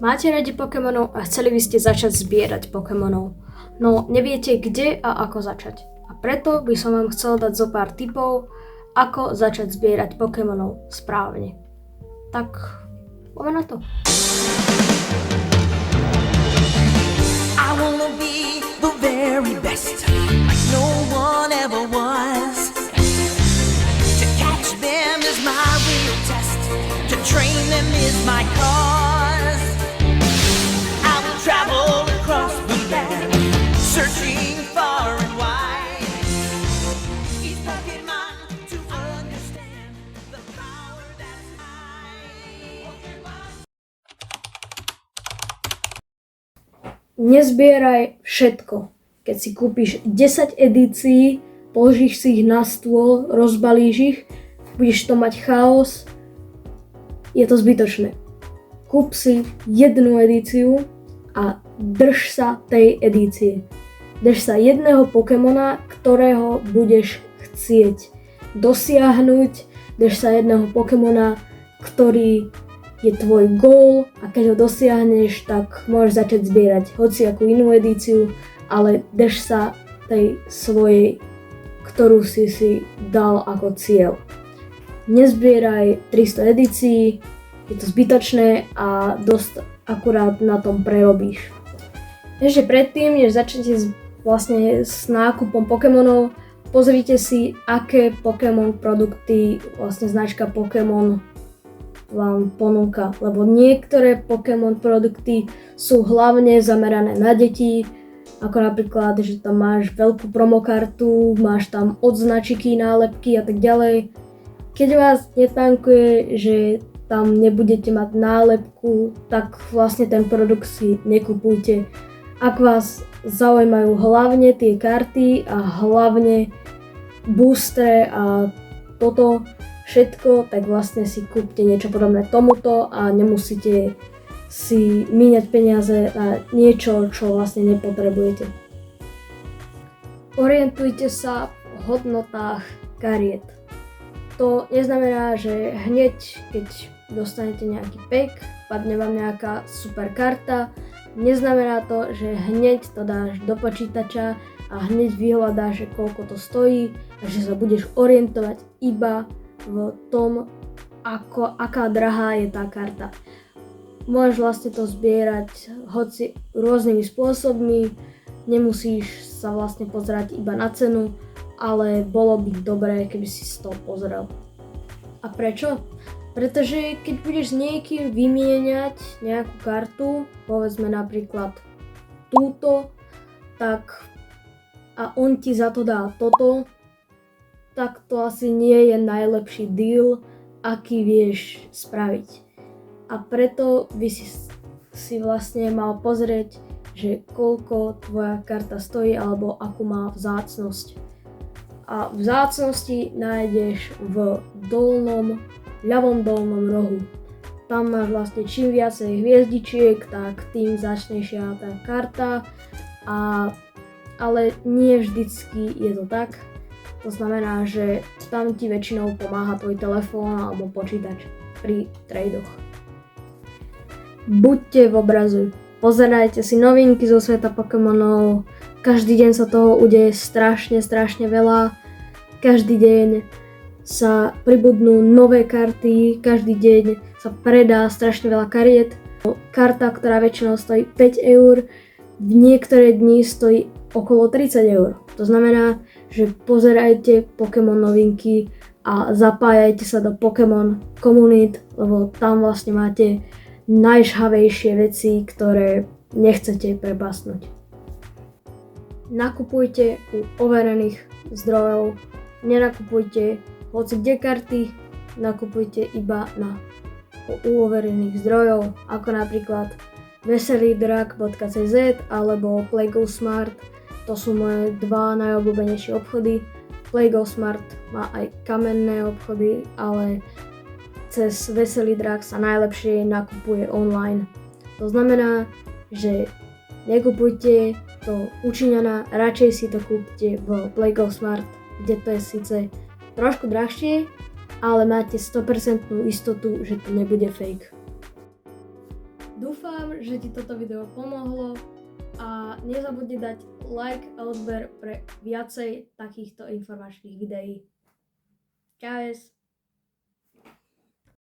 Máte radi Pokémonov a chceli by ste začať zbierať Pokémonov, no neviete kde a ako začať. A preto by som vám chcel dať zo pár tipov, ako začať zbierať Pokémonov správne. Tak, poďme na to. I wanna be the very best, like no one ever was. To catch them is my real test, to train them is my cause. I will travel across the land, searching far and wide. Each Pokemon to understand the power that's mine. Nezbieraj všetko. Keď si kúpiš 10 edícií, položíš si ich na stôl, rozbalíš ich, budeš to mať chaos, je to zbytočné. Kúp si jednu edíciu a drž sa tej edície. Drž sa jedného Pokémona, ktorého budeš chcieť dosiahnuť, drž sa jedného Pokémona, ktorý je tvoj gól a keď ho dosiahneš, tak môžeš začať zbierať hociakú inú edíciu, ale drž sa tej svojej, ktorú si dal ako cieľ. Nezbieraj 300 edícií, je to zbytočné a dosť akurát na tom prerobíš. Ešte predtým, než začnete vlastne s nákupom Pokémonov, pozrite si, aké Pokémon produkty vlastne značka Pokémon vám ponúka, lebo niektoré Pokémon produkty sú hlavne zamerané na deti, ako napríklad, že tam máš veľkú promokartu, máš tam odznačiky, nálepky a tak ďalej. Keď vás netankuje, že tam nebudete mať nálepku, tak vlastne ten produkt si nekupujte. Ak vás zaujímajú hlavne tie karty a hlavne boostre a toto všetko, tak vlastne si kúpte niečo podobné tomuto a nemusíte si míňať peniaze na niečo, čo vlastne nepotrebujete. Orientujte sa v hodnotách kariet. To neznamená, že hneď, keď dostanete nejaký pack, padne vám nejaká super karta, neznamená to, že hneď to dáš do počítača a hneď vyhľadáš, že koľko to stojí a že sa budeš orientovať iba v tom, aká drahá je tá karta. Môžeš vlastne to zbierať hoci rôznymi spôsobmi, nemusíš sa vlastne pozerať iba na cenu, ale bolo by dobré, keby si to pozrel. A prečo? Pretože keď budeš s niekým vymieňať nejakú kartu, povedzme napríklad túto, tak a on ti za to dá toto, tak to asi nie je najlepší deal, aký vieš spraviť. A preto by si vlastne mal pozrieť, že koľko tvoja karta stojí alebo akú má vzácnosť. A vzácnosti nájdeš v ľavom dolnom rohu. Tam máš vlastne čím viacej hviezdičiek, tak tým začnejšia tá karta, ale nie vždycky je to tak. To znamená, že tam ti väčšinou pomáha tvoj telefón alebo počítač pri tradoch. Buďte v obrazu, pozerajte si novinky zo sveta Pokémonov, každý deň sa toho udeje strašne veľa, každý deň sa pribudnú nové karty, každý deň sa predá strašne veľa kariet. Karta, ktorá väčšinou stojí 5 eur, v niektoré dni stojí okolo 30 eur. To znamená, že pozerajte Pokémon novinky a zapájajte sa do Pokémon komunít, lebo tam vlastne máte najžhavejšie veci, ktoré nechcete prepasnúť. Nakupujte u overených zdrojov, nenakupujte hoci kde karty, nakupujte iba u overených zdrojov, ako napríklad veselydrak.cz alebo PlayGoSmart. To sú moje dva najobľúbenejšie obchody. PlayGoSmart má aj kamenné obchody, ale cez Veselý drak sa najlepšie nakupuje online. To znamená, že nekupujte to u Číňana, radšej si to kúpte v PlayGoSmart, kde to je síce trošku drahšie, ale máte 100% istotu, že to nebude fake. Dúfam, že ti toto video pomohlo a nezabudni dať like a odber pre viacej takýchto informačných videí. Čau!